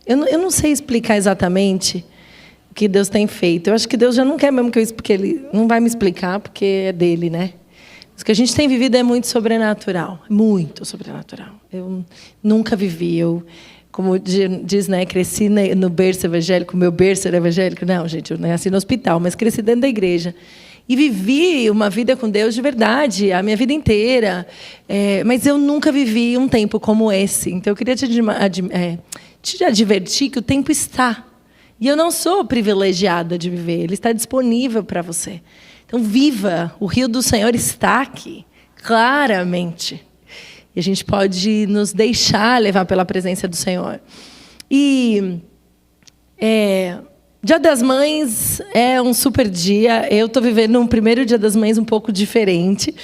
Eu não sei explicar exatamente o que Deus tem feito. Eu acho que Deus já não quer mesmo que eu explique. Ele não vai me explicar, porque é dele, né? O que a gente tem vivido é muito sobrenatural. Muito sobrenatural. Eu nunca vivi. Como diz, né? Cresci no berço evangélico. Meu berço era evangélico. Não, gente, eu nasci no hospital, mas cresci dentro da igreja. E vivi uma vida com Deus de verdade, a minha vida inteira. Mas eu nunca vivi um tempo como esse. Então, eu queria te advertir que o tempo está. E eu não sou privilegiada de viver. Ele está disponível para você. Então, viva. O rio do Senhor está aqui, claramente. E a gente pode nos deixar levar pela presença do Senhor. E Dia das Mães é um super dia. Eu estou vivendo um primeiro Dia das Mães um pouco diferente.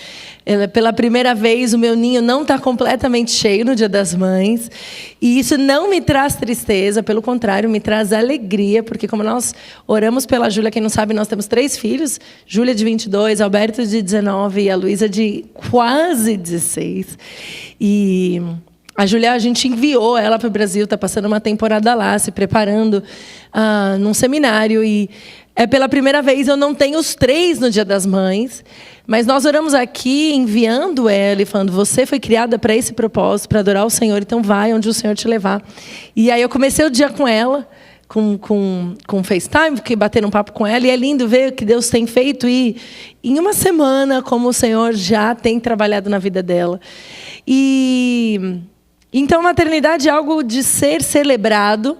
Pela primeira vez, o meu ninho não está completamente cheio no Dia das Mães. E isso não me traz tristeza, pelo contrário, me traz alegria, porque como nós oramos pela Júlia, quem não sabe, nós temos 3 filhos, Júlia de 22, Alberto de 19 e a Luísa de quase 16. E a Júlia, a gente enviou ela para o Brasil, está passando uma temporada lá, se preparando num seminário. E pela primeira vez eu não tenho os 3 no Dia das Mães, mas nós oramos aqui enviando ela e falando: você foi criada para esse propósito, para adorar o Senhor, então vai onde o Senhor te levar. E aí eu comecei o dia com ela, com FaceTime, fiquei batendo um papo com ela, e é lindo ver o que Deus tem feito, e em uma semana, como o Senhor já tem trabalhado na vida dela. Então, maternidade é algo de ser celebrado.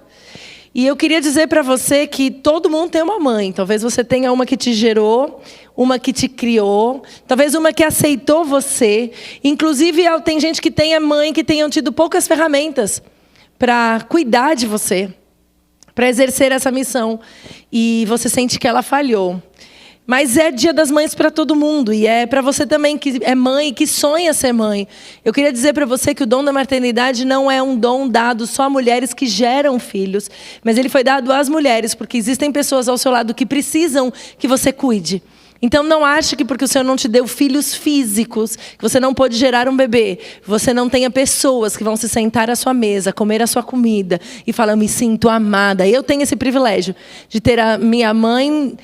E eu queria dizer para você que todo mundo tem uma mãe. Talvez você tenha uma que te gerou, uma que te criou, talvez uma que aceitou você. Inclusive, tem gente que tem a mãe que tenham tido poucas ferramentas para cuidar de você, para exercer essa missão. E você sente que ela falhou. Mas é Dia das Mães para todo mundo. E é para você também que é mãe, que sonha ser mãe. Eu queria dizer para você que o dom da maternidade não é um dom dado só a mulheres que geram filhos. Mas ele foi dado às mulheres, porque existem pessoas ao seu lado que precisam que você cuide. Então não ache que porque o Senhor não te deu filhos físicos, que você não pode gerar um bebê, você não tenha pessoas que vão se sentar à sua mesa, comer a sua comida e falar: eu me sinto amada. Eu tenho esse privilégio de ter a minha mãe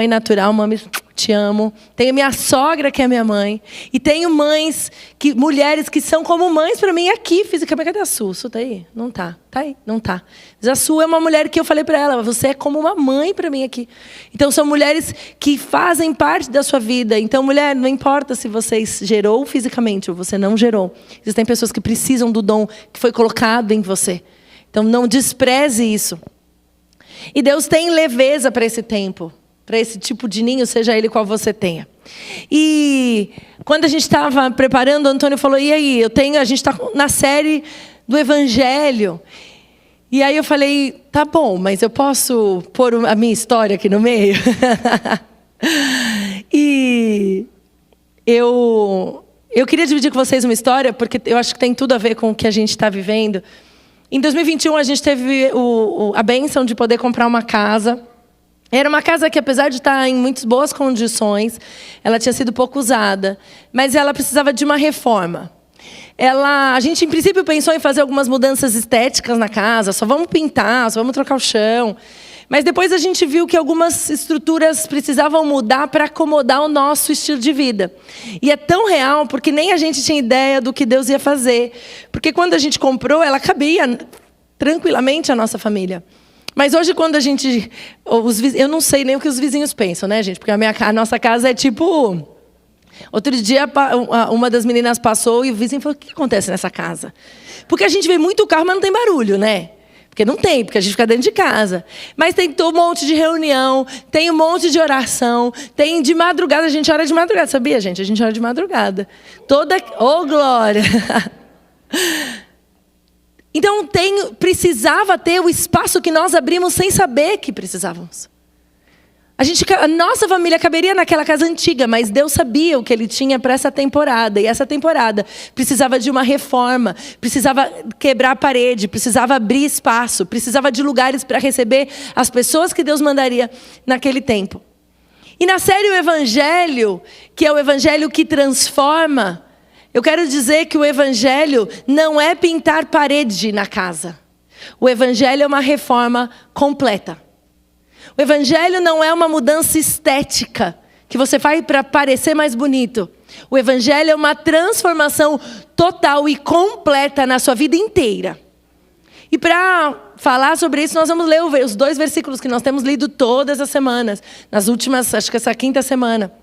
natural, mãe, te amo. Tenho minha sogra, que é minha mãe. E tenho mulheres que são como mães para mim aqui, fisicamente. Cadê a Su? Su tá aí? Não tá. Tá aí? Não tá. Mas a Su é uma mulher que eu falei para ela: você é como uma mãe para mim aqui. Então, são mulheres que fazem parte da sua vida. Então, mulher, não importa se você gerou fisicamente ou você não gerou. Existem pessoas que precisam do dom que foi colocado em você. Então, não despreze isso. E Deus tem leveza para esse tempo, para esse tipo de ninho, seja ele qual você tenha. E quando a gente estava preparando, o Antônio falou: e aí, a gente está na série do Evangelho. E aí eu falei: tá bom, mas eu posso pôr a minha história aqui no meio? E eu queria dividir com vocês uma história, porque eu acho que tem tudo a ver com o que a gente está vivendo. Em 2021, a gente teve a bênção de poder comprar uma casa. Era uma casa que, apesar de estar em muitas boas condições, ela tinha sido pouco usada, mas ela precisava de uma reforma. A gente, em princípio, pensou em fazer algumas mudanças estéticas na casa, só vamos pintar, só vamos trocar o chão. Mas depois a gente viu que algumas estruturas precisavam mudar para acomodar o nosso estilo de vida. E é tão real, porque nem a gente tinha ideia do que Deus ia fazer. Porque quando a gente comprou, ela cabia tranquilamente a nossa família. Mas hoje, quando a gente... eu não sei nem o que os vizinhos pensam, né, gente? Porque a nossa casa é tipo... Outro dia, uma das meninas passou e o vizinho falou: o que acontece nessa casa? Porque a gente vê muito carro, mas não tem barulho, né? Porque não tem, porque a gente fica dentro de casa. Mas tem um monte de reunião, tem um monte de oração, tem de madrugada, a gente ora de madrugada, sabia, gente? A gente ora de madrugada. Ô, glória! Então, precisava ter o espaço que nós abrimos sem saber que precisávamos. A nossa família caberia naquela casa antiga, mas Deus sabia o que Ele tinha para essa temporada. E essa temporada precisava de uma reforma, precisava quebrar a parede, precisava abrir espaço, precisava de lugares para receber as pessoas que Deus mandaria naquele tempo. E na série O Evangelho, que é o Evangelho que transforma, eu quero dizer que o Evangelho não é pintar parede na casa. O evangelho é uma reforma completa. O evangelho não é uma mudança estética que você faz para parecer mais bonito. O evangelho é uma transformação total e completa na sua vida inteira. E para falar sobre isso, nós vamos ler os 2 versículos que nós temos lido todas as semanas. Nas últimas, acho que essa quinta semana.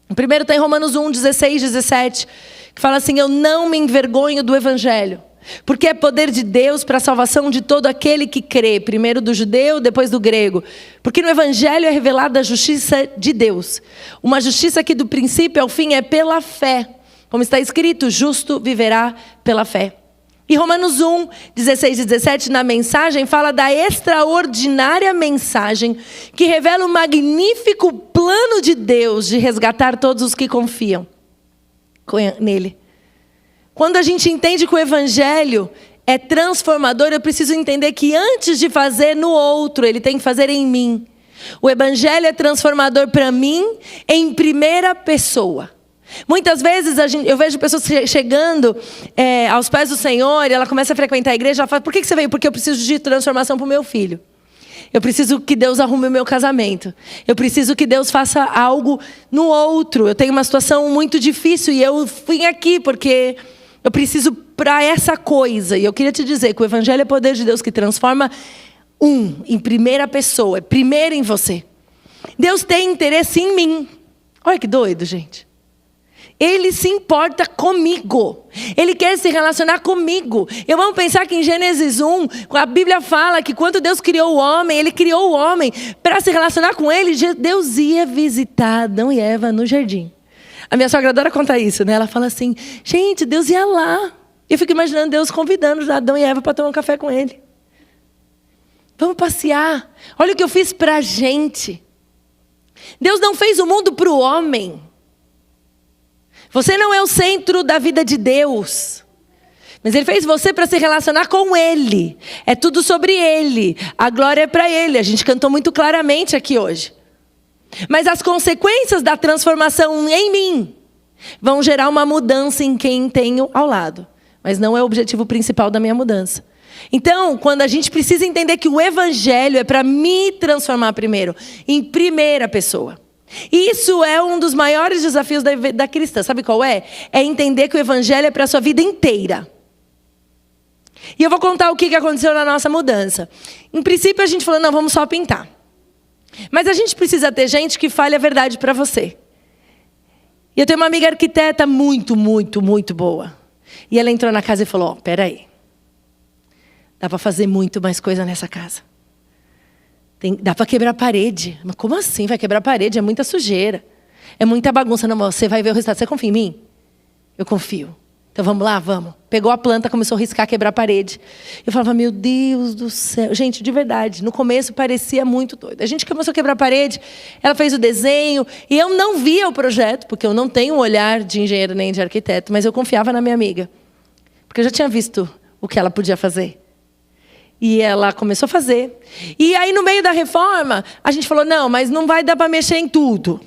O primeiro está em Romanos 1, 16, 17. Que fala assim: eu não me envergonho do evangelho. Porque é poder de Deus para a salvação de todo aquele que crê. Primeiro do judeu, depois do grego. Porque no evangelho é revelada a justiça de Deus. Uma justiça que do princípio ao fim é pela fé. Como está escrito, justo viverá pela fé. E Romanos 1, 16 e 17, na mensagem, fala da extraordinária mensagem que revela o magnífico plano de Deus de resgatar todos os que confiam nele. Quando a gente entende que o evangelho é transformador, eu preciso entender que antes de fazer no outro, ele tem que fazer em mim. O evangelho é transformador para mim em primeira pessoa. Muitas vezes eu vejo pessoas chegando aos pés do Senhor e ela começa a frequentar a igreja. Ela fala: por que você veio? Porque eu preciso de transformação para o meu filho. Eu preciso que Deus arrume o meu casamento. Eu preciso que Deus faça algo no outro. Eu tenho uma situação muito difícil e eu vim aqui porque eu preciso para essa coisa. E eu queria te dizer que o evangelho é poder de Deus que transforma em primeira pessoa. É primeiro em você. Deus tem interesse em mim. Olha que doido, gente. Ele se importa comigo. Ele quer se relacionar comigo. E vamos pensar que em Gênesis 1, a Bíblia fala que quando Deus criou o homem, Ele criou o homem para se relacionar com ele. Deus ia visitar Adão e Eva no jardim. A minha sogra adora contar isso, né? Ela fala assim: gente, Deus ia lá. Eu fico imaginando Deus convidando Adão e Eva para tomar um café com Ele. Vamos passear. Olha o que eu fiz para a gente. Deus não fez o mundo para o homem. Você não é o centro da vida de Deus. Mas Ele fez você para se relacionar com Ele. É tudo sobre Ele. A glória é para Ele. A gente cantou muito claramente aqui hoje. Mas as consequências da transformação em mim vão gerar uma mudança em quem tenho ao lado. Mas não é o objetivo principal da minha mudança. Então, quando a gente precisa entender que o evangelho é para me transformar primeiro, em primeira pessoa. Isso é um dos maiores desafios da cristã. Sabe qual é? É entender que o evangelho é para a sua vida inteira. E eu vou contar o que aconteceu na nossa mudança. Em princípio, a gente falou: não, vamos só pintar. Mas a gente precisa ter gente que fale a verdade para você. E eu tenho uma amiga arquiteta muito, muito, muito boa. E ela entrou na casa e falou: peraí. Dá para fazer muito mais coisa nessa casa. Dá para quebrar a parede. Mas como assim vai quebrar a parede? É muita sujeira. É muita bagunça. Não, você vai ver o resultado. Você confia em mim? Eu confio. Então vamos lá? Vamos. Pegou a planta, começou a riscar, quebrar a parede. Eu falava: meu Deus do céu. Gente, de verdade, no começo parecia muito doido. A gente começou a quebrar a parede, ela fez o desenho, e eu não via o projeto, porque eu não tenho um olhar de engenheiro nem de arquiteto, mas eu confiava na minha amiga. Porque eu já tinha visto o que ela podia fazer. E ela começou a fazer. E aí, no meio da reforma, a gente falou: não, mas não vai dar para mexer em tudo.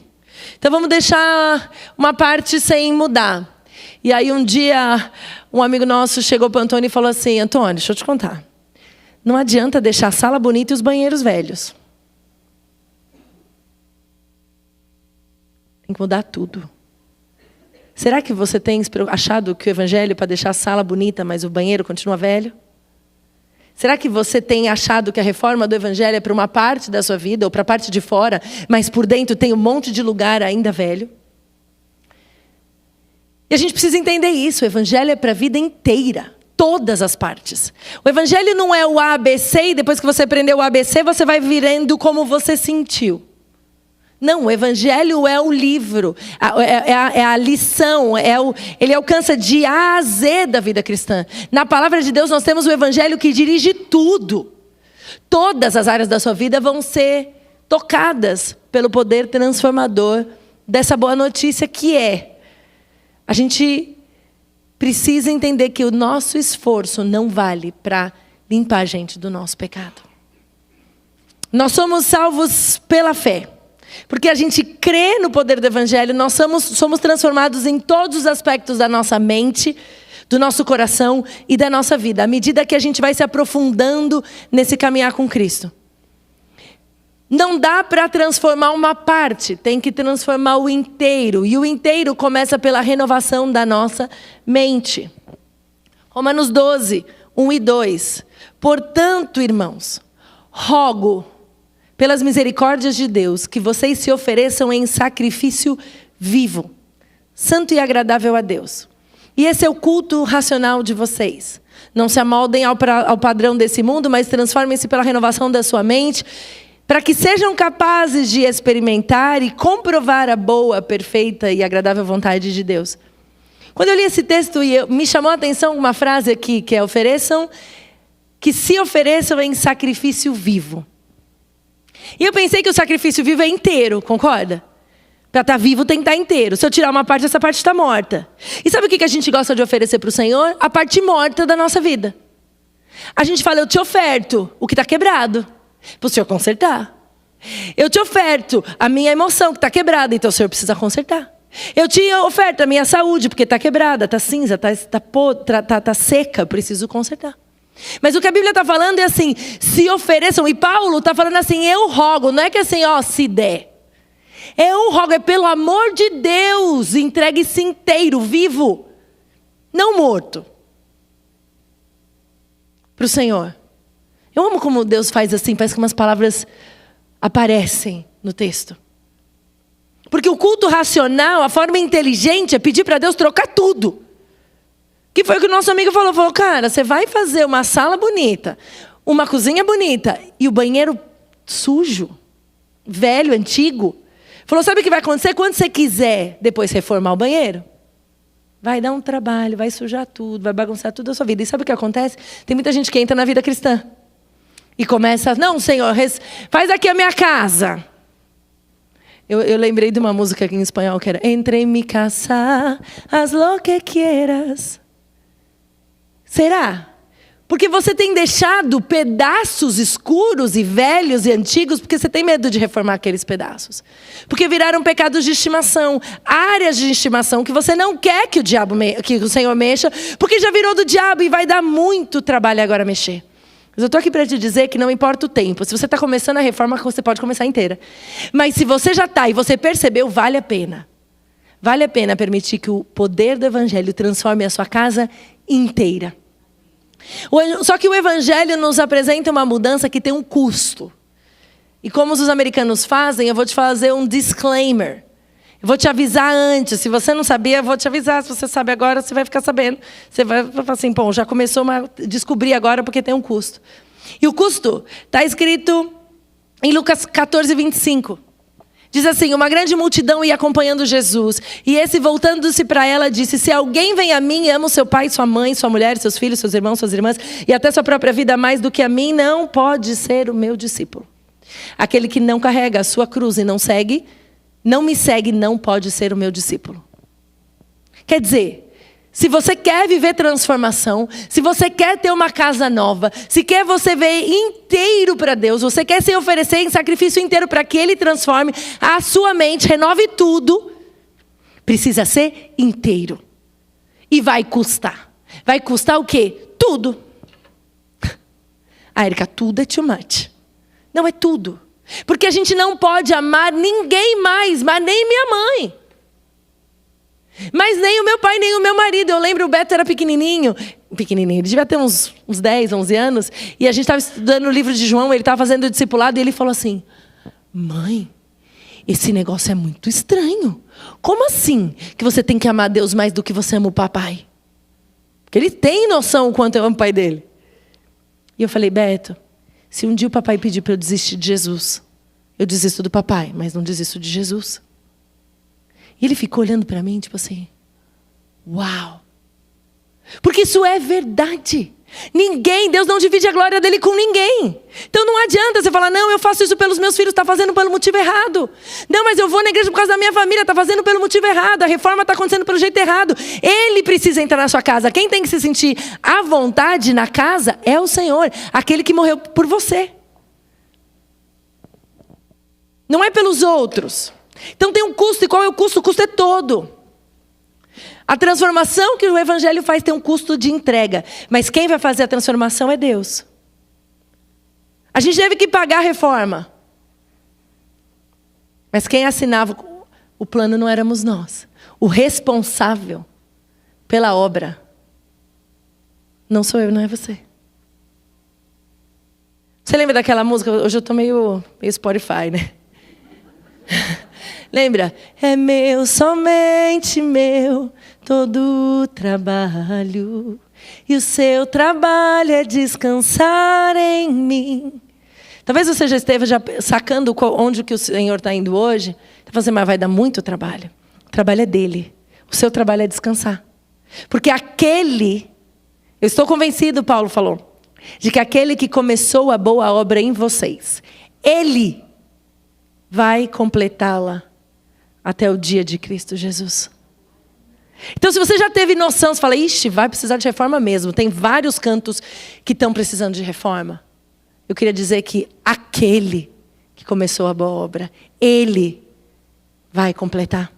Então, vamos deixar uma parte sem mudar. E aí, um dia, um amigo nosso chegou para o Antônio e falou assim: Antônio, deixa eu te contar. Não adianta deixar a sala bonita e os banheiros velhos. Tem que mudar tudo. Será que você tem achado que o evangelho é para deixar a sala bonita, mas o banheiro continua velho? Será que você tem achado que a reforma do evangelho é para uma parte da sua vida, ou para a parte de fora, mas por dentro tem um monte de lugar ainda velho? E a gente precisa entender isso. O evangelho é para a vida inteira, todas as partes. O evangelho não é o ABC e depois que você aprendeu o ABC, você vai virando como você sentiu. Não, o evangelho é o livro, é a lição, ele alcança de A a Z da vida cristã. Na palavra de Deus nós temos o evangelho que dirige tudo. Todas as áreas da sua vida vão ser tocadas pelo poder transformador dessa boa notícia que é: a gente precisa entender que o nosso esforço não vale para limpar a gente do nosso pecado. Nós somos salvos pela fé. Porque a gente crê no poder do evangelho, nós somos transformados em todos os aspectos da nossa mente, do nosso coração e da nossa vida, à medida que a gente vai se aprofundando nesse caminhar com Cristo. Não dá para transformar uma parte, tem que transformar o inteiro. E o inteiro começa pela renovação da nossa mente. Romanos 12, 1 e 2. Portanto, irmãos, rogo, pelas misericórdias de Deus, que vocês se ofereçam em sacrifício vivo, santo e agradável a Deus. E esse é o culto racional de vocês. Não se amoldem ao padrão desse mundo, mas transformem-se pela renovação da sua mente, para que sejam capazes de experimentar e comprovar a boa, perfeita e agradável vontade de Deus. Quando eu li esse texto, me chamou a atenção uma frase aqui, que é que se ofereçam em sacrifício vivo. E eu pensei que o sacrifício vivo é inteiro, concorda? Para estar vivo tem que estar inteiro. Se eu tirar uma parte, essa parte está morta. E sabe o que a gente gosta de oferecer para o Senhor? A parte morta da nossa vida. A gente fala, eu te oferto o que está quebrado, para o Senhor consertar. Eu te oferto a minha emoção que está quebrada, então o Senhor precisa consertar. Eu te oferto a minha saúde, porque está quebrada, está cinza, está seca, preciso consertar. Mas o que a Bíblia está falando é assim, se ofereçam, e Paulo está falando assim, eu rogo, não é que assim, se der. Eu rogo, é pelo amor de Deus, entregue-se inteiro, vivo, não morto, para o Senhor. Eu amo como Deus faz assim, parece que umas palavras aparecem no texto. Porque o culto racional, a forma inteligente é pedir para Deus trocar tudo. Que foi o que o nosso amigo falou. Falou, cara, você vai fazer uma sala bonita, uma cozinha bonita e o banheiro sujo, velho, antigo. Falou, sabe o que vai acontecer? Quando você quiser depois reformar o banheiro, vai dar um trabalho, vai sujar tudo, vai bagunçar tudo a sua vida. E sabe o que acontece? Tem muita gente que entra na vida cristã e começa, não, Senhor, faz aqui a minha casa. Eu lembrei de uma música aqui em espanhol que era Entre en mi casa, haz lo que quieras. Será? Porque você tem deixado pedaços escuros e velhos e antigos porque você tem medo de reformar aqueles pedaços. Porque viraram pecados de estimação, áreas de estimação que você não quer que o Senhor mexa, porque já virou do diabo e vai dar muito trabalho agora mexer. Mas eu estou aqui para te dizer que não importa o tempo. Se você está começando a reforma, você pode começar inteira. Mas se você já está e você percebeu, vale a pena. Vale a pena permitir que o poder do Evangelho transforme a sua casa inteira. Só que o Evangelho nos apresenta uma mudança que tem um custo. E como os americanos fazem, eu vou te fazer um disclaimer. Eu vou te avisar antes. Se você não sabia, eu vou te avisar. Se você sabe agora, você vai ficar sabendo. Você vai falar assim, bom, já começou a descobrir agora porque tem um custo. E o custo está escrito em Lucas 14, 25. Diz assim, uma grande multidão ia acompanhando Jesus. E esse, voltando-se para ela, disse, se alguém vem a mim e ama o seu pai, sua mãe, sua mulher, seus filhos, seus irmãos, suas irmãs, e até sua própria vida mais do que a mim, não pode ser o meu discípulo. Aquele que não carrega a sua cruz e não me segue, não pode ser o meu discípulo. Quer dizer, se você quer viver transformação, se você quer ter uma casa nova, se quer você ver inteiro para Deus, você quer se oferecer em sacrifício inteiro para que Ele transforme a sua mente, renove tudo, precisa ser inteiro. E vai custar. Vai custar o quê? Tudo. Érica, tudo é too much. Não é tudo. Porque a gente não pode amar ninguém mais, mas nem minha mãe. Mas nem o meu pai, nem o meu marido. Eu lembro, o Beto era pequenininho, ele devia ter uns 10, 11 anos. E a gente estava estudando o livro de João, ele estava fazendo o discipulado e ele falou assim, mãe, esse negócio é muito estranho. Como assim que você tem que amar Deus mais do que você ama o papai? Porque ele tem noção o quanto eu amo o pai dele. E eu falei, Beto, se um dia o papai pedir para eu desistir de Jesus, eu desisto do papai, mas não desisto de Jesus. E ele ficou olhando para mim, tipo assim, uau. Porque isso é verdade. Deus não divide a glória dele com ninguém. Então não adianta você falar, não, eu faço isso pelos meus filhos, está fazendo pelo motivo errado. Não, mas eu vou na igreja por causa da minha família, está fazendo pelo motivo errado. A reforma está acontecendo pelo jeito errado. Ele precisa entrar na sua casa. Quem tem que se sentir à vontade na casa é o Senhor, aquele que morreu por você. Não é pelos outros. Então tem um custo, e qual é o custo? O custo é todo. A transformação que o evangelho faz tem um custo de entrega. Mas quem vai fazer a transformação é Deus. A gente teve que pagar a reforma. Mas quem assinava o plano não éramos nós. O responsável pela obra não sou eu, não é você. Você lembra daquela música? Hoje eu estou meio Spotify, né? Lembra? É meu, somente meu, todo o trabalho. E o seu trabalho é descansar em mim. Talvez você já esteja sacando onde que o Senhor está indo hoje. Está falando assim, mas vai dar muito trabalho. O trabalho é dele. O seu trabalho é descansar. Porque aquele, eu estou convencido, Paulo falou, de que aquele que começou a boa obra em vocês, ele vai completá-la até o dia de Cristo Jesus. Então, se você já teve noção, você fala, ixi, vai precisar de reforma mesmo. Tem vários cantos que estão precisando de reforma. Eu queria dizer que aquele que começou a boa obra, ele vai completar.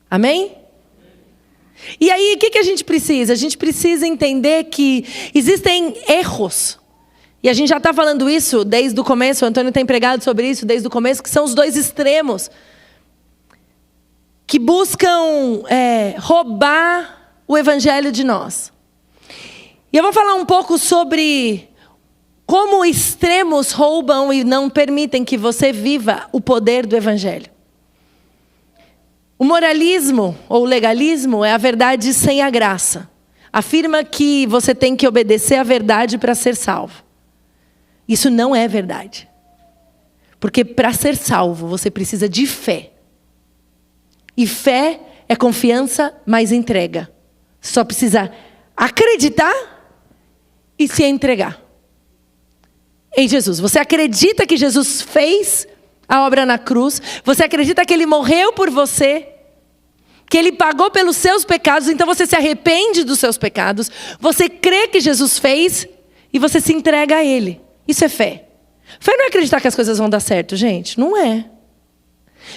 Amém? E aí, o que a gente precisa? A gente precisa entender que existem erros. E a gente já está falando isso desde o começo, o Antônio tem pregado sobre isso desde o começo, que são os dois extremos. Que buscam roubar o evangelho de nós. E eu vou falar um pouco sobre como extremos roubam e não permitem que você viva o poder do evangelho. O moralismo ou legalismo é a verdade sem a graça. Afirma que você tem que obedecer à verdade para ser salvo. Isso não é verdade. Porque para ser salvo você precisa de fé. E fé é confiança mais entrega. Só precisa acreditar e se entregar em Jesus. Você acredita que Jesus fez a obra na cruz? Você acredita que Ele morreu por você? Que Ele pagou pelos seus pecados? Então você se arrepende dos seus pecados. Você crê que Jesus fez e você se entrega a Ele. Isso é fé. Fé não é acreditar que as coisas vão dar certo, gente. Não é.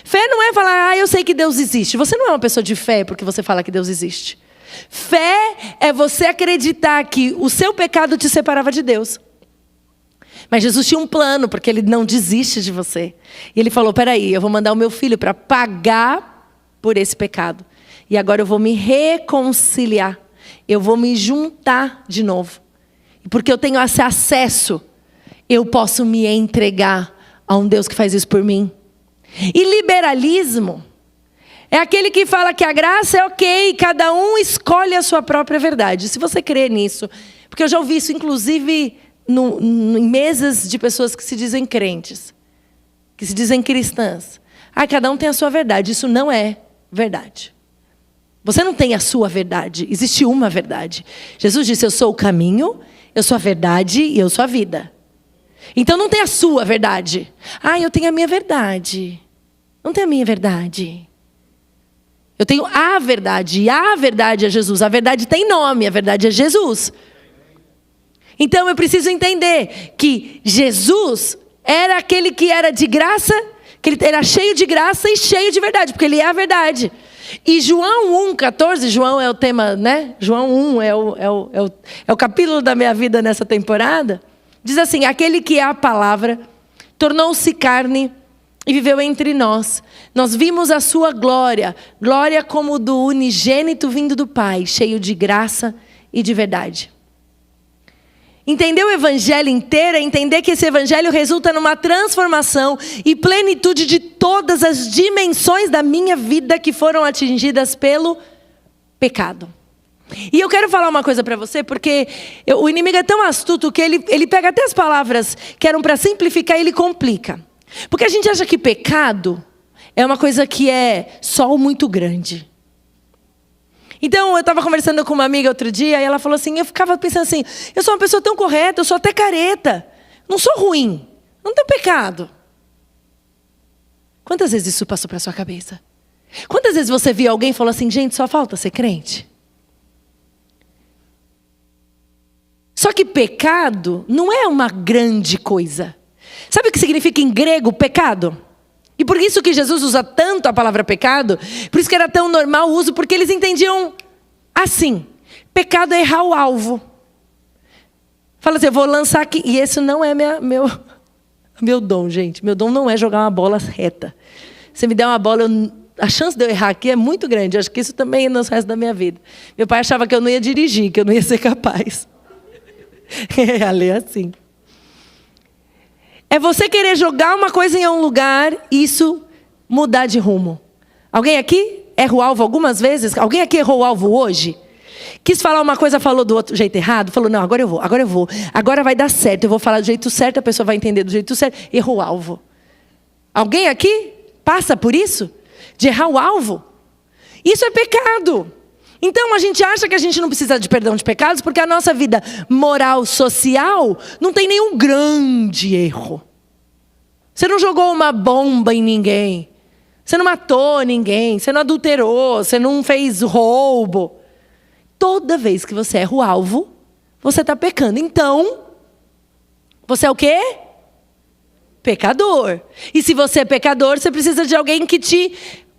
Fé não é falar, eu sei que Deus existe. Você não é uma pessoa de fé porque você fala que Deus existe. Fé é você acreditar que o seu pecado te separava de Deus. Mas Jesus tinha um plano, porque Ele não desiste de você. E Ele falou, peraí, eu vou mandar o meu filho para pagar por esse pecado. E agora eu vou me reconciliar. Eu vou me juntar de novo. E porque eu tenho esse acesso, eu posso me entregar a um Deus que faz isso por mim. E liberalismo é aquele que fala que a graça é ok, cada um escolhe a sua própria verdade. Se você crê nisso, porque eu já ouvi isso inclusive em mesas de pessoas que se dizem crentes, que se dizem cristãs. Cada um tem a sua verdade. Isso não é verdade. Você não tem a sua verdade, existe uma verdade. Jesus disse, eu sou o caminho, eu sou a verdade e eu sou a vida. Então não tem a sua verdade. Eu tenho a minha verdade. Não tem a minha verdade. Eu tenho a verdade. E a verdade é Jesus. A verdade tem nome. A verdade é Jesus. Então eu preciso entender que Jesus era aquele que era de graça, que ele era cheio de graça e cheio de verdade. Porque ele é a verdade. E João 1,14, João é o tema, né? João 1 é o capítulo da minha vida nessa temporada. Diz assim, aquele que é a palavra, tornou-se carne e viveu entre nós. Nós vimos a sua glória, glória como do unigênito vindo do Pai, cheio de graça e de verdade. Entender o evangelho inteiro é entender que esse evangelho resulta numa transformação e plenitude de todas as dimensões da minha vida que foram atingidas pelo pecado. E eu quero falar uma coisa para você, porque o inimigo é tão astuto que ele pega até as palavras que eram para simplificar e ele complica. Porque a gente acha que pecado é uma coisa que é sol muito grande. Então eu estava conversando com uma amiga outro dia e ela falou assim, eu ficava pensando assim, eu sou uma pessoa tão correta, eu sou até careta, não sou ruim, não tenho pecado. Quantas vezes isso passou para sua cabeça? Quantas vezes você viu alguém e falou assim, gente, só falta ser crente? Só que pecado não é uma grande coisa. Sabe o que significa em grego pecado? E por isso que Jesus usa tanto a palavra pecado, por isso que era tão normal o uso, porque eles entendiam assim: pecado é errar o alvo. Fala assim, eu vou lançar aqui, e esse não é meu dom, gente. Meu dom não é jogar uma bola reta. Se me der uma bola, a chance de eu errar aqui é muito grande. Acho que isso também é no resto da minha vida. Meu pai achava que eu não ia dirigir, que eu não ia ser capaz. Ali é assim. É você querer jogar uma coisa em um lugar e isso mudar de rumo. Alguém aqui erra o alvo algumas vezes? Alguém aqui errou o alvo hoje? Quis falar uma coisa, falou do outro jeito errado? Falou, não, agora eu vou. Agora vai dar certo, eu vou falar do jeito certo, a pessoa vai entender do jeito certo. Errou o alvo. Alguém aqui passa por isso? De errar o alvo? Isso é pecado. Então a gente acha que a gente não precisa de perdão de pecados porque a nossa vida moral, social, não tem nenhum grande erro. Você não jogou uma bomba em ninguém. Você não matou ninguém. Você não adulterou. Você não fez roubo. Toda vez que você erra o alvo, você está pecando. Então, você é o quê? Pecador. E se você é pecador, você precisa de alguém que te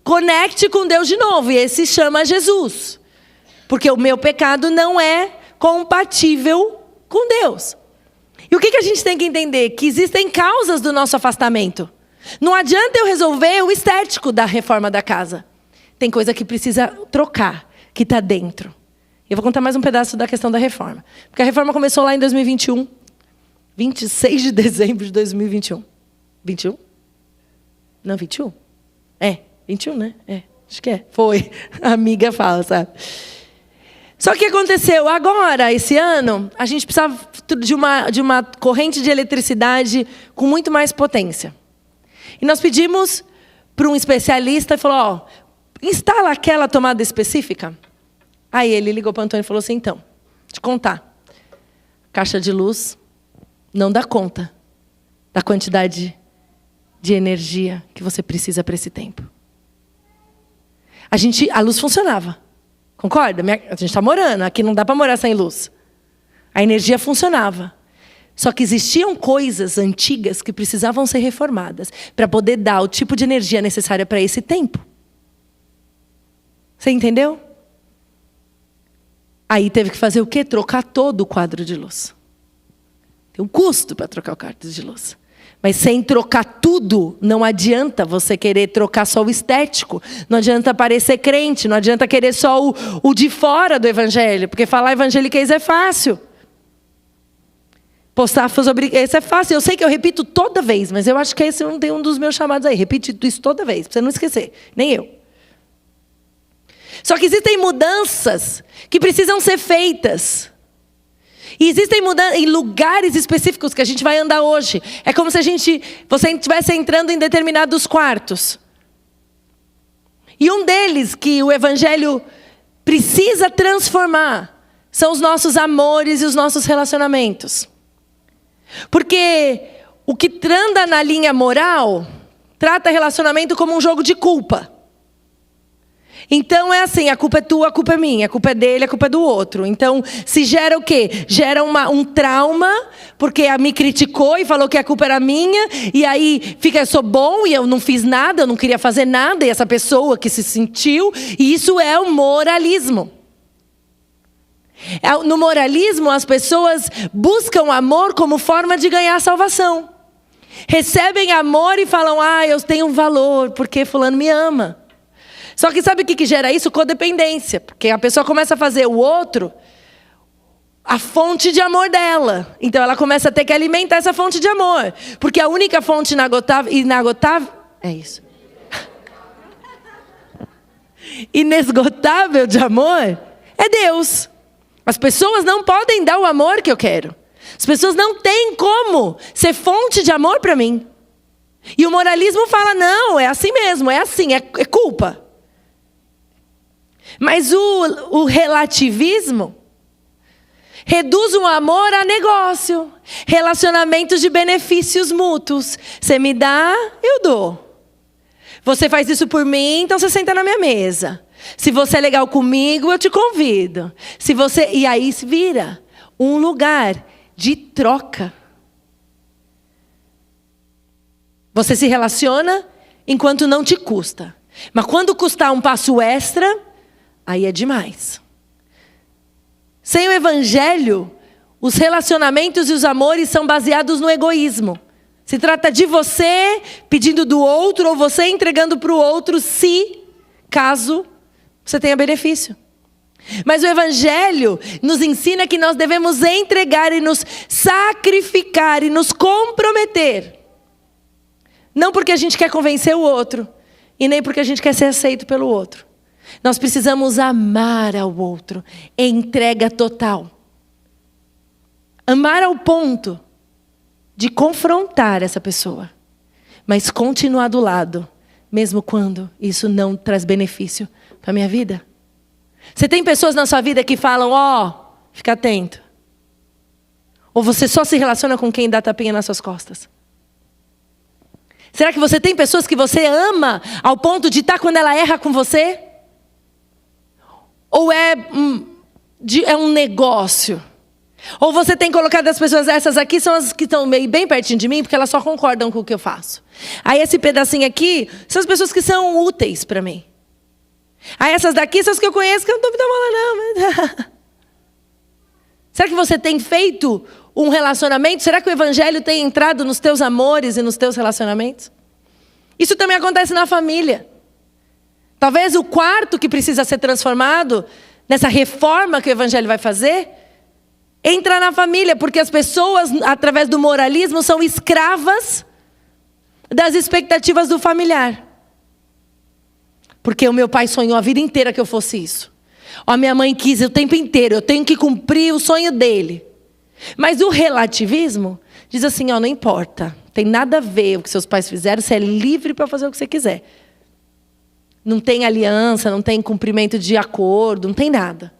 conecte com Deus de novo. E esse se chama Jesus. Porque o meu pecado não é compatível com Deus. E o que a gente tem que entender? Que existem causas do nosso afastamento. Não adianta eu resolver o estético da reforma da casa. Tem coisa que precisa trocar, que está dentro. Eu vou contar mais um pedaço da questão da reforma. Porque a reforma começou lá em 2021. 26 de dezembro de 2021. 21? Não, 21? É, 21, né? É, acho que é. Foi. A amiga fala, sabe? Só que o que aconteceu? Agora, esse ano, a gente precisava de uma corrente de eletricidade com muito mais potência. E nós pedimos para um especialista e falou, ó, instala aquela tomada específica. Aí ele ligou para o Antônio e falou assim, então, te contar. Caixa de luz não dá conta da quantidade de energia que você precisa para esse tempo. A luz funcionava. Concorda? A gente está morando, aqui não dá para morar sem luz. A energia funcionava. Só que existiam coisas antigas que precisavam ser reformadas para poder dar o tipo de energia necessária para esse tempo. Você entendeu? Aí teve que fazer o quê? Trocar todo o quadro de luz. Tem um custo para trocar o quadro de luz. Mas sem trocar tudo, não adianta você querer trocar só o estético. Não adianta parecer crente, não adianta querer só o de fora do evangelho. Porque falar evangeliquez é fácil. Postar sobre isso é fácil. Eu sei que eu repito toda vez, mas eu acho que esse é um dos meus chamados aí. Repito isso toda vez, para você não esquecer. Nem eu. Só que existem mudanças que precisam ser feitas. E existem mudanças em lugares específicos que a gente vai andar hoje. É como se você estivesse entrando em determinados quartos. E um deles que o evangelho precisa transformar são os nossos amores e os nossos relacionamentos. Porque o que anda na linha moral trata relacionamento como um jogo de culpa. Então é assim, a culpa é tua, a culpa é minha, a culpa é dele, a culpa é do outro. Então se gera o quê? Gera um trauma, porque me criticou e falou que a culpa era minha. E aí fica, eu sou bom e eu não fiz nada, eu não queria fazer nada. E essa pessoa que se sentiu, e isso é o moralismo. No moralismo as pessoas buscam amor como forma de ganhar salvação. Recebem amor e falam, eu tenho um valor, porque fulano me ama. Só que sabe o que gera isso? Codependência. Porque a pessoa começa a fazer o outro a fonte de amor dela. Então ela começa a ter que alimentar essa fonte de amor. Porque a única fonte inesgotável é isso. Inesgotável de amor é Deus. As pessoas não podem dar o amor que eu quero. As pessoas não têm como ser fonte de amor para mim. E o moralismo fala, não, é assim mesmo, é assim, é culpa. Mas o relativismo reduz o amor a negócio, relacionamentos de benefícios mútuos. Você me dá, eu dou. Você faz isso por mim, então você senta na minha mesa. Se você é legal comigo, eu te convido. E aí se vira um lugar de troca. Você se relaciona enquanto não te custa. Mas quando custar um passo extra, aí é demais. Sem o evangelho, os relacionamentos e os amores são baseados no egoísmo. Se trata de você pedindo do outro ou você entregando para o outro, caso você tenha benefício. Mas o evangelho nos ensina que nós devemos entregar e nos sacrificar e nos comprometer. Não porque a gente quer convencer o outro e nem porque a gente quer ser aceito pelo outro. Nós precisamos amar ao outro, entrega total. Amar ao ponto de confrontar essa pessoa, mas continuar do lado, mesmo quando isso não traz benefício para a minha vida. Você tem pessoas na sua vida que falam, fica atento. Ou você só se relaciona com quem dá tapinha nas suas costas? Será que você tem pessoas que você ama ao ponto de estar quando ela erra com você? Ou é um negócio? Ou você tem colocado as pessoas, essas aqui são as que estão bem pertinho de mim, porque elas só concordam com o que eu faço. Aí esse pedacinho aqui, são as pessoas que são úteis para mim. Aí essas daqui são as que eu conheço, que eu não dou muita bola não. Mas... Será que você tem feito um relacionamento? Será que o evangelho tem entrado nos teus amores e nos teus relacionamentos? Isso também acontece na família. Talvez o quarto que precisa ser transformado, nessa reforma que o evangelho vai fazer, entra na família, porque as pessoas, através do moralismo, são escravas das expectativas do familiar. Porque o meu pai sonhou a vida inteira que eu fosse isso. A minha mãe quis o tempo inteiro, eu tenho que cumprir o sonho dele. Mas o relativismo diz assim, não importa, tem nada a ver o que seus pais fizeram, você é livre para fazer o que você quiser. Não tem aliança, não tem cumprimento de acordo, não tem nada.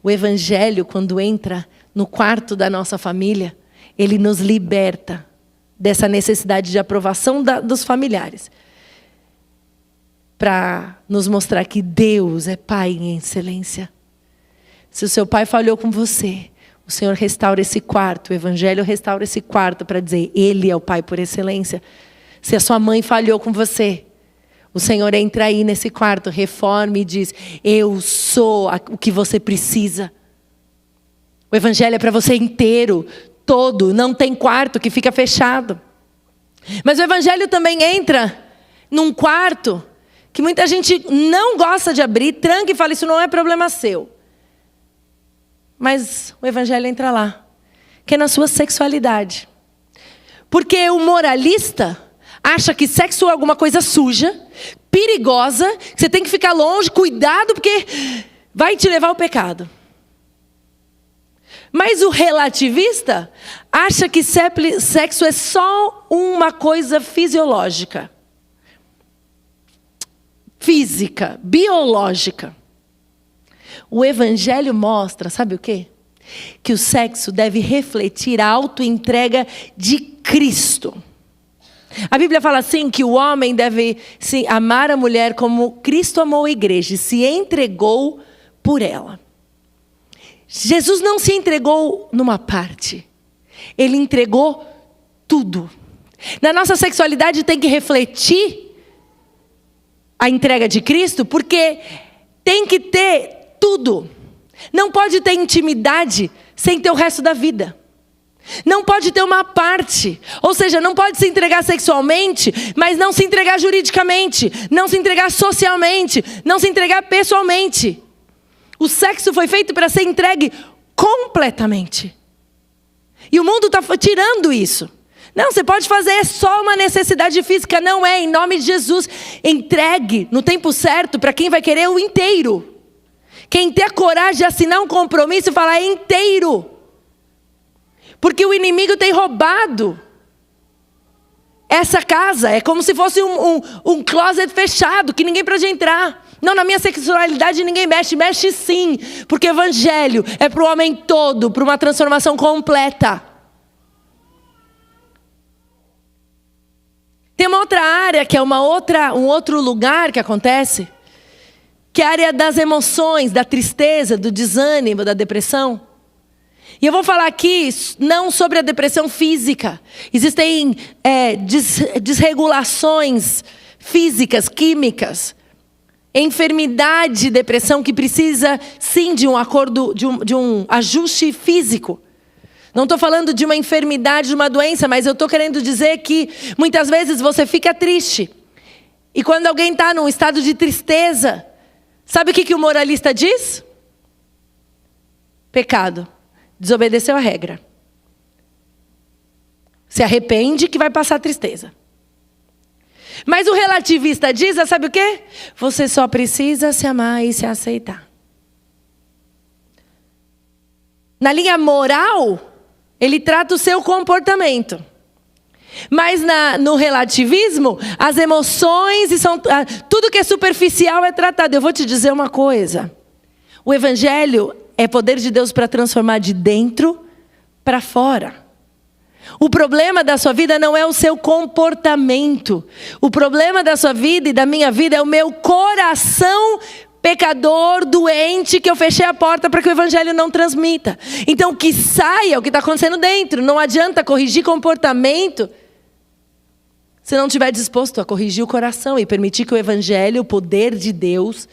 O evangelho, quando entra no quarto da nossa família, ele nos liberta dessa necessidade de aprovação dos familiares. Para nos mostrar que Deus é Pai em excelência. Se o seu pai falhou com você, o Senhor restaura esse quarto, o evangelho restaura esse quarto para dizer, Ele é o Pai por excelência. Se a sua mãe falhou com você, o Senhor entra aí nesse quarto, reforma e diz, eu sou o que você precisa. O evangelho é para você inteiro, todo, não tem quarto que fica fechado. Mas o evangelho também entra num quarto que muita gente não gosta de abrir, tranca e fala, isso não é problema seu. Mas o evangelho entra lá, que é na sua sexualidade. Porque o moralista acha que sexo é alguma coisa suja, perigosa, que você tem que ficar longe, cuidado, porque vai te levar ao pecado. Mas o relativista acha que sexo é só uma coisa fisiológica. Física, biológica. O evangelho mostra, sabe o quê? Que o sexo deve refletir a autoentrega de Cristo. A Bíblia fala assim que o homem deve amar a mulher como Cristo amou a igreja e se entregou por ela. Jesus não se entregou numa parte. Ele entregou tudo. Na nossa sexualidade tem que refletir a entrega de Cristo, porque tem que ter tudo. Não pode ter intimidade sem ter o resto da vida. Não pode ter uma parte. Ou seja, não pode se entregar sexualmente, mas não se entregar juridicamente, não se entregar socialmente, não se entregar pessoalmente. O sexo foi feito para ser entregue completamente. E o mundo está tirando isso. Não, você pode fazer, é só uma necessidade física. Não é, em nome de Jesus. Entregue no tempo certo para quem vai querer o inteiro. Quem ter a coragem de assinar um compromisso e falar inteiro. Porque o inimigo tem roubado essa casa. É como se fosse um closet fechado, que ninguém pode entrar. Não, na minha sexualidade ninguém mexe. Mexe sim, porque o evangelho é para o homem todo, para uma transformação completa. Tem uma outra área, que é um outro lugar que acontece, que é a área das emoções, da tristeza, do desânimo, da depressão. E eu vou falar aqui não sobre a depressão física. Existem desregulações físicas, químicas, enfermidade, depressão que precisa sim de um acordo, de um ajuste físico. Não estou falando de uma enfermidade, de uma doença, mas eu estou querendo dizer que muitas vezes você fica triste. E quando alguém está num estado de tristeza, sabe o que o moralista diz? Pecado. Desobedeceu a regra. Se arrepende que vai passar tristeza. Mas o relativista diz, sabe o quê? Você só precisa se amar e se aceitar. Na linha moral, ele trata o seu comportamento. Mas no relativismo, as emoções e tudo que é superficial é tratado. Eu vou te dizer uma coisa. O evangelho é poder de Deus para transformar de dentro para fora. O problema da sua vida não é o seu comportamento. O problema da sua vida e da minha vida é o meu coração pecador, doente, que eu fechei a porta para que o evangelho não transmita. Então que saia o que está acontecendo dentro. Não adianta corrigir comportamento se não estiver disposto a corrigir o coração e permitir que o evangelho, o poder de Deus,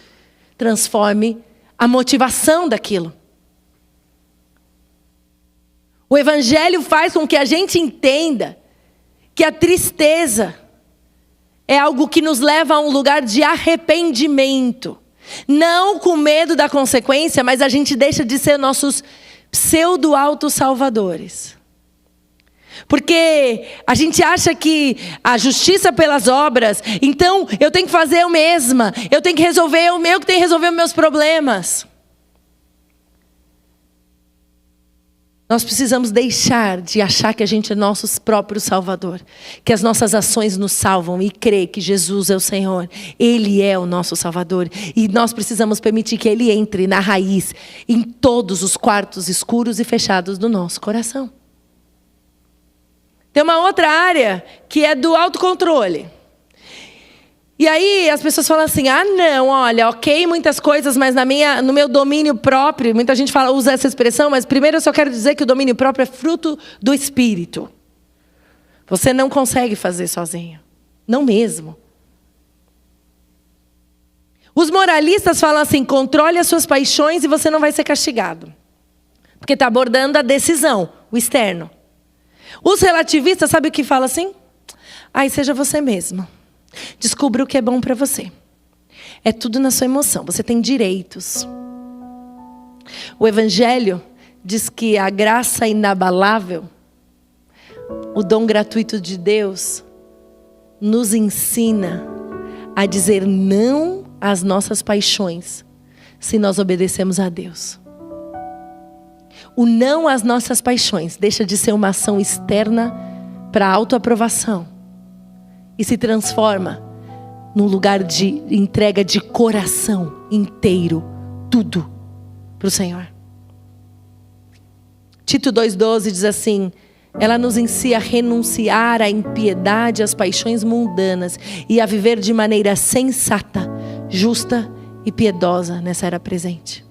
transforme a motivação daquilo. O evangelho faz com que a gente entenda que a tristeza é algo que nos leva a um lugar de arrependimento. Não com medo da consequência, mas a gente deixa de ser nossos pseudo-autossalvadores. Porque a gente acha que a justiça pelas obras, então eu tenho que fazer eu mesma, eu tenho que resolver o meu, que tem que resolver os meus problemas. Nós precisamos deixar de achar que a gente é nosso próprio Salvador. Que as nossas ações nos salvam e crer que Jesus é o Senhor. Ele é o nosso Salvador. E nós precisamos permitir que Ele entre na raiz, em todos os quartos escuros e fechados do nosso coração. Tem uma outra área que é do autocontrole. E aí as pessoas falam assim, não, olha, ok, muitas coisas, mas no meu domínio próprio, muita gente usa essa expressão, mas primeiro eu só quero dizer que o domínio próprio é fruto do Espírito. Você não consegue fazer sozinho. Não mesmo. Os moralistas falam assim, controle as suas paixões e você não vai ser castigado. Porque está abordando a decisão, o externo. Os relativistas, sabe o que falam assim? Seja você mesmo. Descubra o que é bom para você. É tudo na sua emoção. Você tem direitos. O evangelho diz que a graça inabalável, o dom gratuito de Deus, nos ensina a dizer não às nossas paixões, se nós obedecemos a Deus. O não às nossas paixões deixa de ser uma ação externa para autoaprovação e se transforma num lugar de entrega de coração inteiro, tudo para o Senhor. Tito 2,12 diz assim, ela nos ensina a renunciar à impiedade, às paixões mundanas e a viver de maneira sensata, justa e piedosa nessa era presente.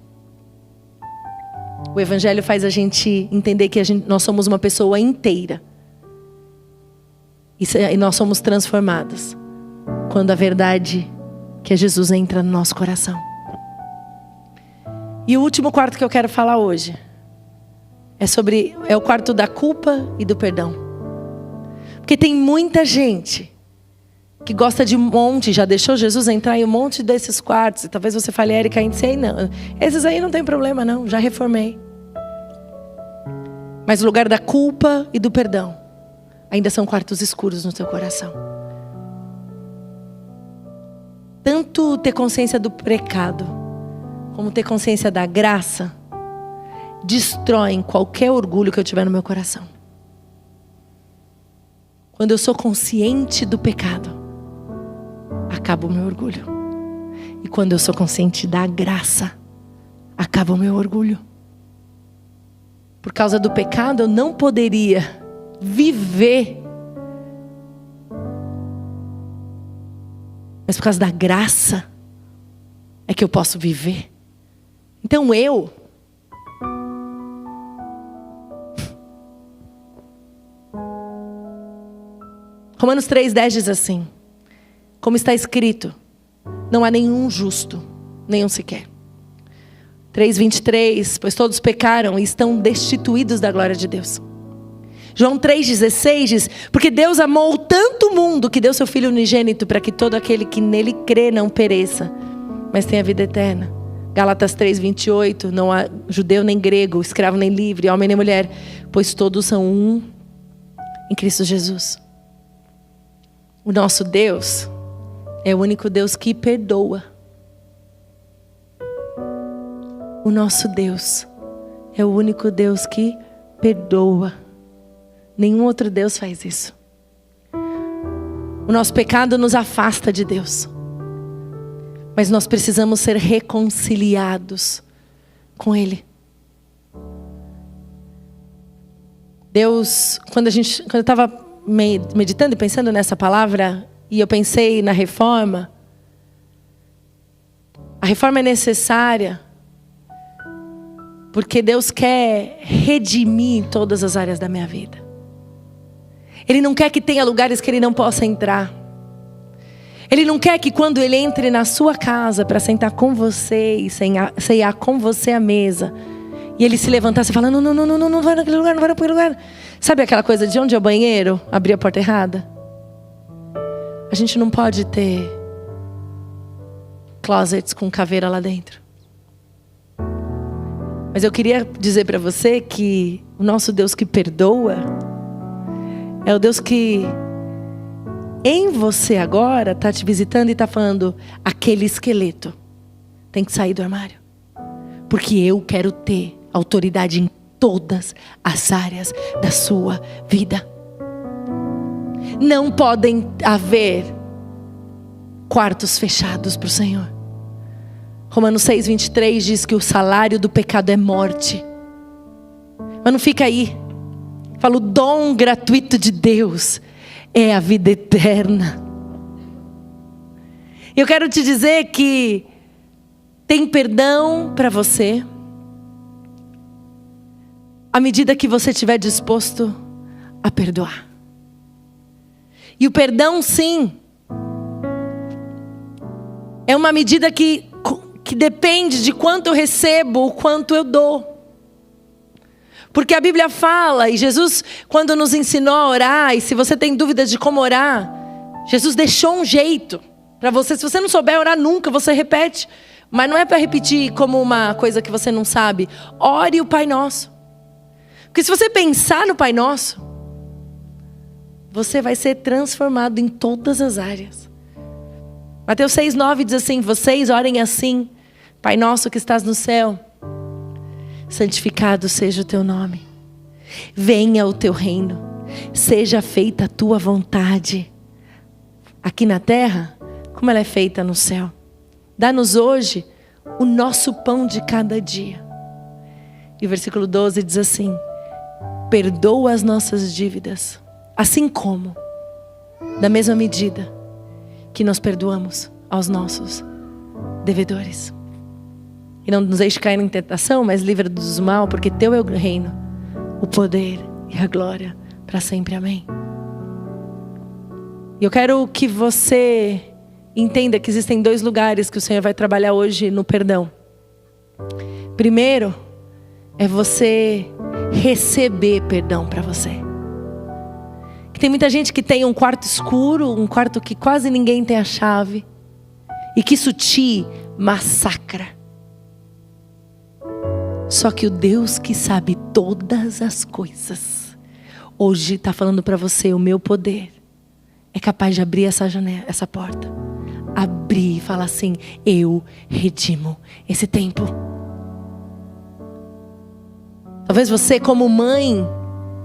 O evangelho faz a gente entender que nós somos uma pessoa inteira. E nós somos transformados quando a verdade que é Jesus entra no nosso coração. E o último quarto que eu quero falar hoje é o quarto da culpa e do perdão. Porque tem muita gente que gosta de um monte, já deixou Jesus entrar em um monte desses quartos. E talvez você fale, Érica, não. Esses aí não tem problema não, já reformei. Mas o lugar da culpa e do perdão ainda são quartos escuros no teu coração. Tanto ter consciência do pecado, como ter consciência da graça, destroem qualquer orgulho que eu tiver no meu coração. Quando eu sou consciente do pecado, acaba o meu orgulho. E quando eu sou consciente da graça, acaba o meu orgulho. Por causa do pecado, eu não poderia viver. Mas por causa da graça, é que eu posso viver. Então Romanos 3,10 diz assim: como está escrito, não há nenhum justo, nenhum sequer. 3,23, pois todos pecaram e estão destituídos da glória de Deus. João 3,16 diz: porque Deus amou tanto o mundo que deu seu Filho unigênito para que todo aquele que nele crê não pereça, mas tenha vida eterna. Gálatas 3,28, não há judeu nem grego, escravo nem livre, homem nem mulher, pois todos são um em Cristo Jesus. O nosso Deus é o único Deus que perdoa. O nosso Deus é o único Deus que perdoa. Nenhum outro Deus faz isso. O nosso pecado nos afasta de Deus. Mas nós precisamos ser reconciliados com Ele. Deus, quando eu estava meditando e pensando nessa palavra, e eu pensei na reforma, a reforma é necessária, porque Deus quer redimir todas as áreas da minha vida. Ele não quer que tenha lugares que Ele não possa entrar. Ele não quer que quando Ele entre na sua casa para sentar com você e ceiar com você à mesa, e Ele se levantar e fala: não vai naquele lugar, não vai naquele lugar. Sabe aquela coisa de onde é o banheiro? Abrir a porta errada? A gente não pode ter closets com caveira lá dentro. Mas eu queria dizer para você que o nosso Deus que perdoa é o Deus que em você agora está te visitando e está falando: aquele esqueleto tem que sair do armário. Porque eu quero ter autoridade em todas as áreas da sua vida. Não podem haver quartos fechados para o Senhor. Romanos 6,23 diz que o salário do pecado é morte. Mas não fica aí. Fala: o dom gratuito de Deus é a vida eterna. Eu quero te dizer que tem perdão para você, à medida que você estiver disposto a perdoar. E o perdão, sim, é uma medida que depende de quanto eu recebo, o quanto eu dou. Porque a Bíblia fala, e Jesus, quando nos ensinou a orar, e se você tem dúvidas de como orar, Jesus deixou um jeito para você. Se você não souber orar nunca, você repete. Mas não é para repetir como uma coisa que você não sabe. Ore o Pai Nosso. Porque se você pensar no Pai Nosso, você vai ser transformado em todas as áreas. Mateus 6,9 diz assim: vocês orem assim: Pai nosso que estás no céu, santificado seja o teu nome. Venha o teu reino. Seja feita a tua vontade. Aqui na terra, como ela é feita no céu. Dá-nos hoje o nosso pão de cada dia. E o versículo 12 diz assim: perdoa as nossas dívidas, assim como, da mesma medida que nós perdoamos aos nossos devedores. E não nos deixe cair em tentação, mas livra-nos do mal, porque teu é o reino, o poder e a glória para sempre. Amém. E eu quero que você entenda que existem 2 lugares que o Senhor vai trabalhar hoje no perdão. Primeiro, é você receber perdão para você. Que tem muita gente que tem um quarto escuro, um quarto que quase ninguém tem a chave, e que isso te massacra. Só que o Deus que sabe todas as coisas, hoje está falando para você: o meu poder é capaz de abrir essa janela, essa porta. Abrir e falar assim: eu redimo esse tempo. Talvez você como mãe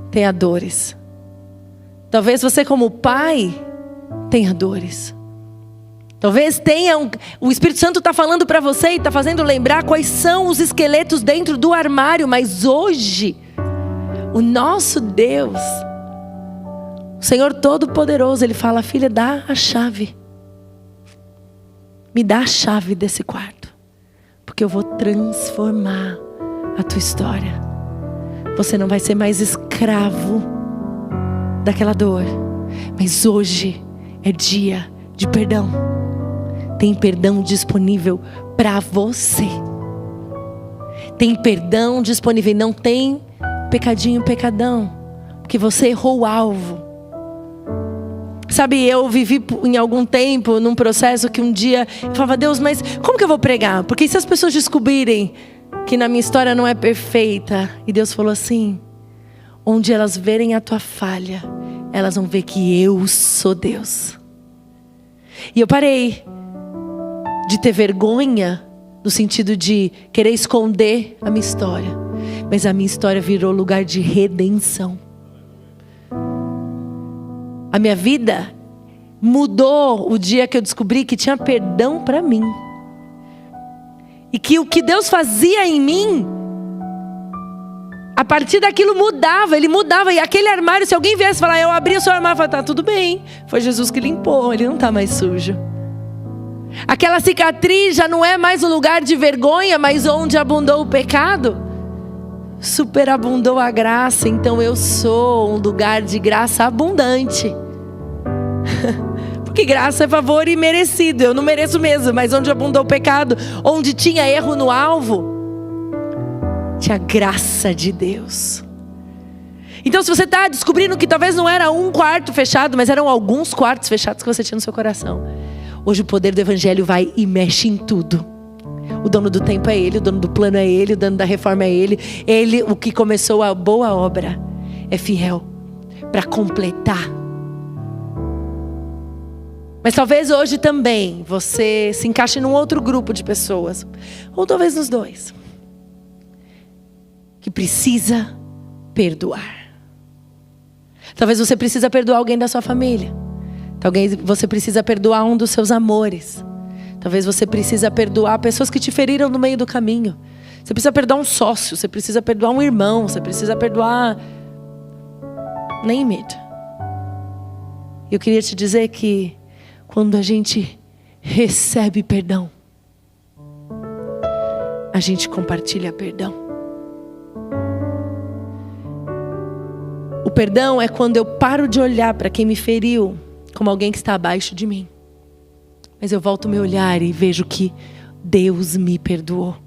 tenha dores. Talvez você como pai tenha dores. Talvez tenha o Espírito Santo está falando para você e está fazendo lembrar quais são os esqueletos dentro do armário. Mas hoje, o nosso Deus, o Senhor Todo-Poderoso, Ele fala: filha, dá a chave. Me dá a chave desse quarto. Porque eu vou transformar a tua história. Você não vai ser mais escravo daquela dor. Mas hoje é dia de perdão. Tem perdão disponível para você. Tem perdão disponível. Não tem pecadinho, pecadão, porque você errou o alvo. Sabe, eu vivi em algum tempo num processo que um dia eu falava: Deus, mas como que eu vou pregar? Porque se as pessoas descobrirem que na minha história não é perfeita? E Deus falou assim: onde elas verem a tua falha, elas vão ver que eu sou Deus. E eu parei de ter vergonha, no sentido de querer esconder a minha história. Mas a minha história virou lugar de redenção. A minha vida mudou o dia que eu descobri que tinha perdão para mim. E que o que Deus fazia em mim, a partir daquilo mudava, Ele mudava. E aquele armário, se alguém viesse falar, eu abri o seu armário, eu falava: tá tudo bem, foi Jesus que limpou, ele não está mais sujo. Aquela cicatriz já não é mais um lugar de vergonha, mas onde abundou o pecado, superabundou a graça. Então eu sou um lugar de graça abundante. Porque graça é favor imerecido. Eu não mereço mesmo, mas onde abundou o pecado, onde tinha erro no alvo, tinha graça de Deus. Então, se você está descobrindo que talvez não era um quarto fechado, mas eram alguns quartos fechados que você tinha no seu coração, hoje o poder do evangelho vai e mexe em tudo. O dono do tempo é Ele, o dono do plano é Ele, o dono da reforma é Ele. Ele, o que começou a boa obra, é fiel para completar. Mas talvez hoje também você se encaixe num outro grupo de pessoas, ou talvez nos dois, que precisa perdoar. Talvez você precisa perdoar alguém da sua família. Talvez você precisa perdoar um dos seus amores. Talvez você precisa perdoar pessoas que te feriram no meio do caminho. Você precisa perdoar um sócio, você precisa perdoar um irmão, você precisa perdoar nem medo. Eu queria te dizer que quando a gente recebe perdão, a gente compartilha perdão. O perdão é quando eu paro de olhar para quem me feriu como alguém que está abaixo de mim, mas eu volto meu olhar e vejo que Deus me perdoou.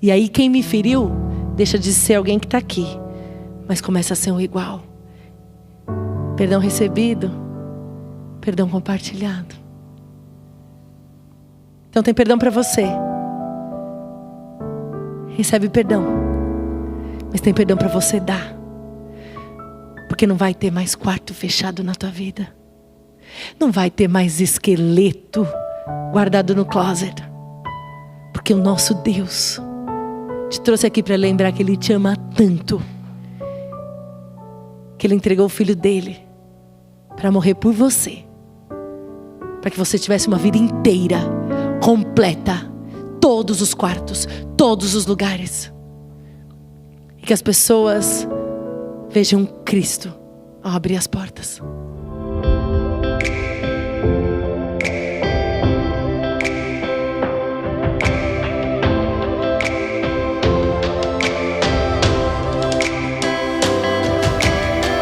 E aí quem me feriu deixa de ser alguém que está aqui, mas começa a ser um igual. Perdão recebido, perdão compartilhado. Então tem perdão para você. Recebe perdão, mas tem perdão para você dar. Porque não vai ter mais quarto fechado na tua vida. Não vai ter mais esqueleto guardado no closet. Porque o nosso Deus te trouxe aqui para lembrar que Ele te ama tanto, que Ele entregou o Filho dele para morrer por você, para que você tivesse uma vida inteira, completa, todos os quartos, todos os lugares, e que as pessoas vejam Cristo ao abrir as portas.